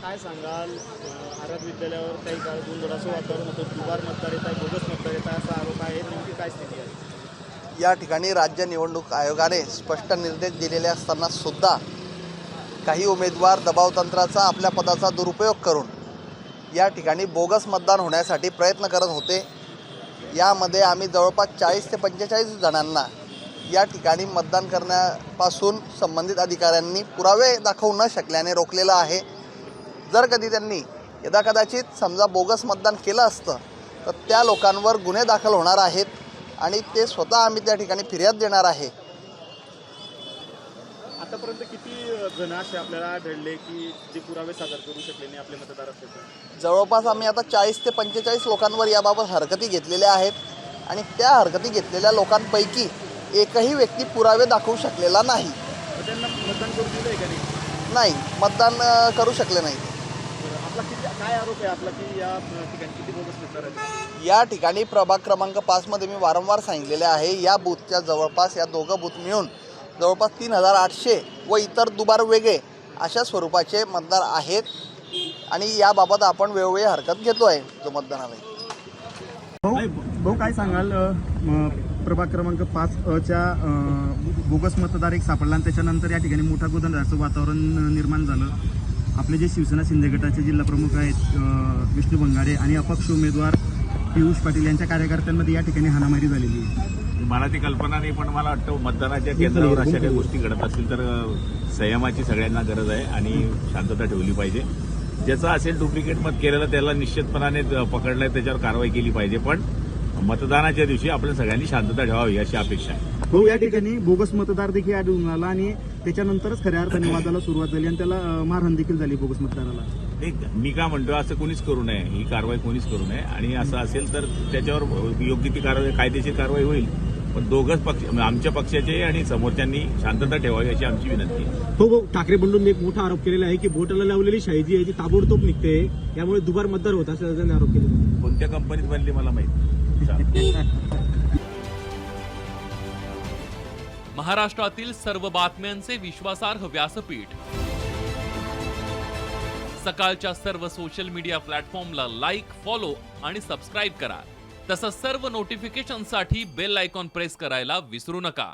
काय सांगाल, आराध विद्यालयावर काही काळ गोंधळाचं वातावरण होतं, दुबार मतदार येत आहे, बोगस मतदार येत आहे असा आरोप आहे. नेमकी काय स्थिती आहे? या ठिकाणी राज्य निवडणूक आयोगाने स्पष्ट निर्देश दिलेले असताना सुद्धा काही उमेदवार दबावतंत्राचा आपल्या पदाचा दुरुपयोग करून या ठिकाणी बोगस मतदान होण्यासाठी प्रयत्न करत होते. यामध्ये आम्ही जवळपास 40 ते 45 जणांना या ठिकाणी मतदान करण्यापासून संबंधित अधिकाऱ्यांनी पुरावे दाखवू न शकल्याने रोखलेलं आहे. जर कधी त्यांनी यदाकदाचित समजा बोगस मतदान केलं असतं तर त्या लोकांवर गुन्हे दाखल होणार आहेत आणि ते स्वतः आम्ही त्या ठिकाणी फिर्याद देणार आहे. आतापर्यंत किती जण असे आपल्याला आढळले की जे पुरावे सादर करू शकले नाही आपले मतदार असतील? जवळपास आम्ही आता 40 ते 45 लोकांवर याबाबत हरकती घेतलेल्या आहेत आणि त्या हरकती घेतलेल्या लोकांपैकी एकही व्यक्ती पुरावे दाखवू शकलेला नाही. त्यांना मतदान करू दिलं आहे का नाही, मतदान करू शकले नाही. आपला किती काय आरोप आहे आपला की या ठिकाणी किती बोगस मतदार आहेत? या ठिकाणी प्रभाग क्रमांक 5 मध्ये मी वारंवार सांगितलेले आहे, या बूथच्या जवळपास या दोघं बूथ मिळून जवळपास 3800 व इतर दुबार वेगळे अशा स्वरूपाचे मतदार आहेत आणि याबाबत आपण वेळोवेळी हरकत घेतो आहे जो मतदानाला. भाऊ काय सांगाल, प्रभाग क्रमांक 5च्या बोगस मतदार एक सापडला आणि त्याच्यानंतर या ठिकाणी मोठा गोंधळाचं वातावरण निर्माण झालं. आपले जे शिवसेना शिंदे गटाचे जिल्हा प्रमुख आहेत विष्णू बंगारे आणि अपक्ष उमेदवार पियुष पाटील यांच्या कार्यकर्त्यांमध्ये या ठिकाणी हाणामारी झालेली आहे. मला ती कल्पना नाही, पण मला वाटतं मतदानाच्या केंद्रावर अशा काही गोष्टी घडत असतील तर संयमाची सगळ्यांना गरज आहे आणि शांतता ठेवली पाहिजे. ज्याचं असेल डुप्लिकेट मत केलेलं त्याला निश्चितपणाने पकडलंय, त्याच्यावर कारवाई केली पाहिजे. पण मतदानाच्या दिवशी आपण सगळ्यांनी शांतता ठेवावी अशी अपेक्षा आहे. हो, या ठिकाणी बोगस मतदार देखील आढळून आला आणि त्याच्यानंतरच खऱ्या अर्थाने वादाला सुरुवात झाली आणि त्याला मारहाण देखील झाली बोगस मतदाराला. मी काय म्हणतो, असं कोणीच करू नये, ही कारवाई कोणीच करू नये आणि असं असेल तर त्याच्यावर योग्य ती कारवाई, कायदेशीर कारवाई होईल. पण दोघंच पक्ष, आमच्या पक्षाचे आणि समोरच्यांनी शांतता ठेवावी अशी आमची विनंती आहे. हो, ठाकरे बंधूंनी एक मोठा आरोप केलेला आहे की बोटाला लावलेली शाई जी आहे ती ताबडतोब निघते, यामुळे दुबार मतदार होत असल्याचा त्यांनी आरोप केला. कोणत्या कंपनीत बनली मला माहिती. महाराष्ट्रातील सर्व बातम्यांचे विश्वासार्ह व्यासपीठ, सकाळच्या सर्व सोशल मीडिया प्लॅटफॉर्मला लाईक, फॉलो आणि सबस्क्राईब करा. तसंच सर्व नोटिफिकेशनसाठी बेल आयकॉन प्रेस करायला विसरू नका.